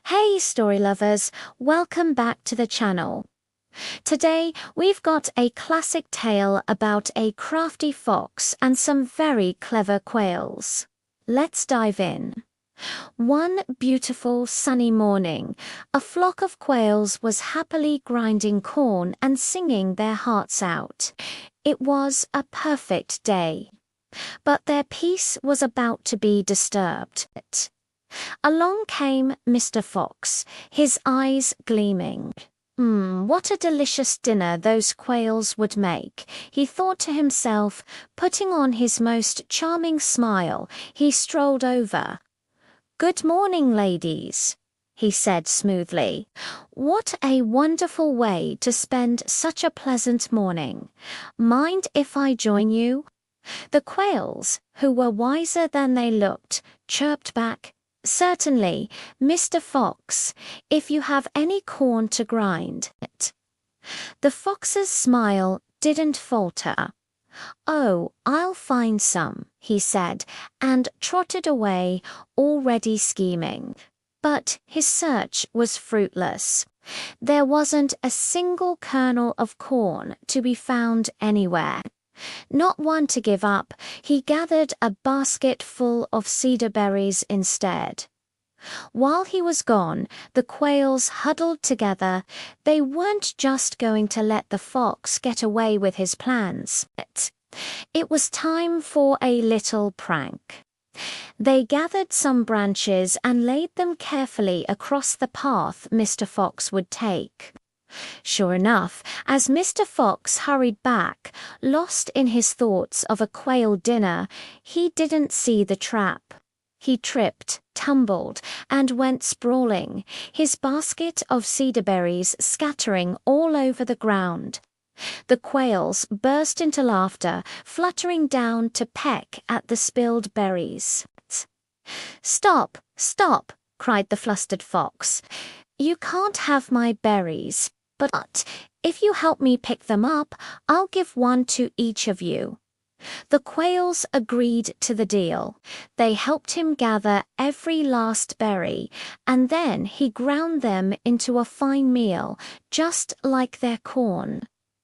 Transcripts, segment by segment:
Hey story lovers, welcome back to the channel. Today we've got a classic tale about a crafty fox and some very clever quails. Let's dive in. One beautiful sunny morning, a flock of quails was happily grinding corn and singing their hearts out. It was a perfect day. But their peace was about to be disturbed. Along came Mr. Fox, his eyes gleaming. What a delicious dinner those quails would make, he thought to himself. Putting on his most charming smile, he strolled over. "Good morning, ladies," he said smoothly. "What a wonderful way to spend such a pleasant morning. Mind if I join you?" The quails, who were wiser than they looked, chirped back, "Certainly, Mr. Fox, if you have any corn to grind." The fox's smile didn't falter. "Oh, I'll find some," he said, and trotted away, already scheming. But his search was fruitless. There wasn't a single kernel of corn to be found anywhere. Not one to give up, he gathered a basket full of cedar berries instead. While he was gone, the quails huddled together. They weren't just going to let the fox get away with his plans. It was time for a little prank. They gathered some branches and laid them carefully across the path Mr. Fox would take. Sure enough, as Mr. Fox hurried back, lost in his thoughts of a quail dinner, he didn't see the trap. He tripped, tumbled, and went sprawling, his basket of cedar berries scattering all over the ground. The quails burst into laughter, fluttering down to peck at the spilled berries. "Stop, stop," cried the flustered fox. "You can't have my berries. But if you help me pick them up, I'll give one to each of you." The quails agreed to the deal. They helped him gather every last berry, and then he ground them into a fine meal, just like their corn.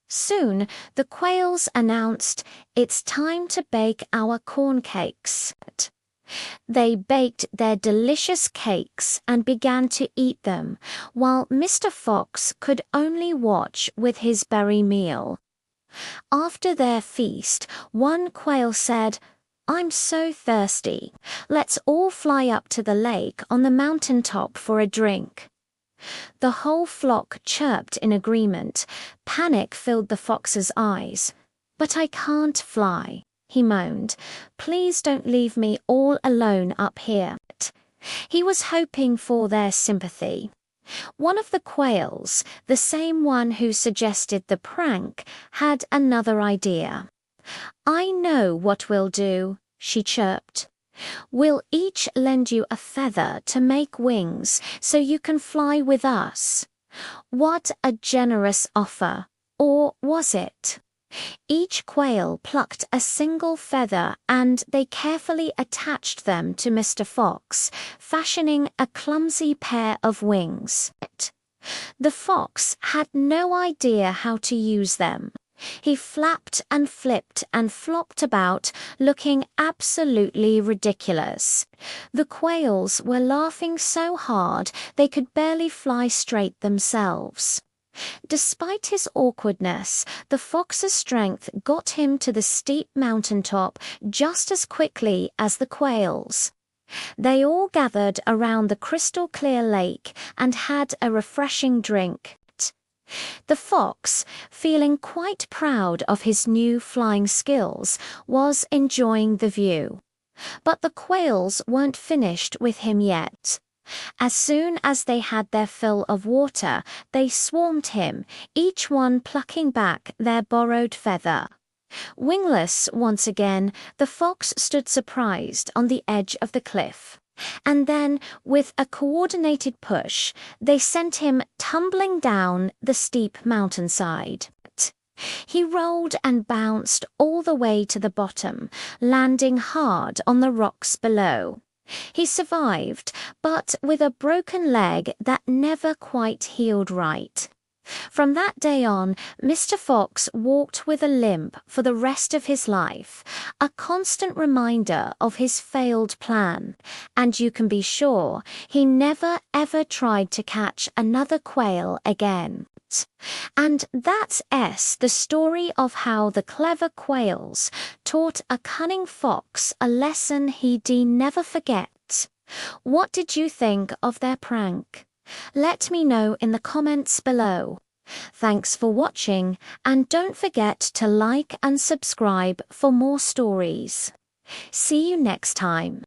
Soon the quails announced, "It's time to bake our corn cakes." They baked their delicious cakes and began to eat them, while Mr. Fox could only watch with his berry meal. After their feast, one quail said, "I'm so thirsty. Let's all fly up to the lake on the mountain top for a drink." The whole flock chirped in agreement. Panic filled the fox's eyes. "But I can't fly," he moaned. "Please don't leave me all alone up here." He was hoping for their sympathy. One of the quails, the same one who suggested the prank, had another idea. "I know what we'll do," she chirped. "We'll each lend you a feather to make wings so you can fly with us." What a generous offer! Or was it? Each quail plucked a single feather and they carefully attached them to Mr. Fox, fashioning a clumsy pair of wings. The fox had no idea how to use them. He flapped and flipped and flopped about, looking absolutely ridiculous. The quails were laughing so hard they could barely fly straight themselves. Despite his awkwardness, the fox's strength got him to the steep mountaintop just as quickly as the quails. They all gathered around the crystal-clear lake and had a refreshing drink. The fox, feeling quite proud of his new flying skills, was enjoying the view. But the quails weren't finished with him yet. As soon as they had their fill of water, they swarmed him, each one plucking back their borrowed feather. Wingless once again, the fox stood surprised on the edge of the cliff. And then, with a coordinated push, they sent him tumbling down the steep mountainside. He rolled and bounced all the way to the bottom, landing hard on the rocks below. He survived, but with a broken leg that never quite healed right. From that day on, Mr. Fox walked with a limp for the rest of his life, a constant reminder of his failed plan, and you can be sure he never ever tried to catch another quail again. And that's the story of how the clever quails taught a cunning fox a lesson he'd never forget. What did you think of their prank? Let me know in the comments below. Thanks for watching, and don't forget to like and subscribe for more stories. See you next time.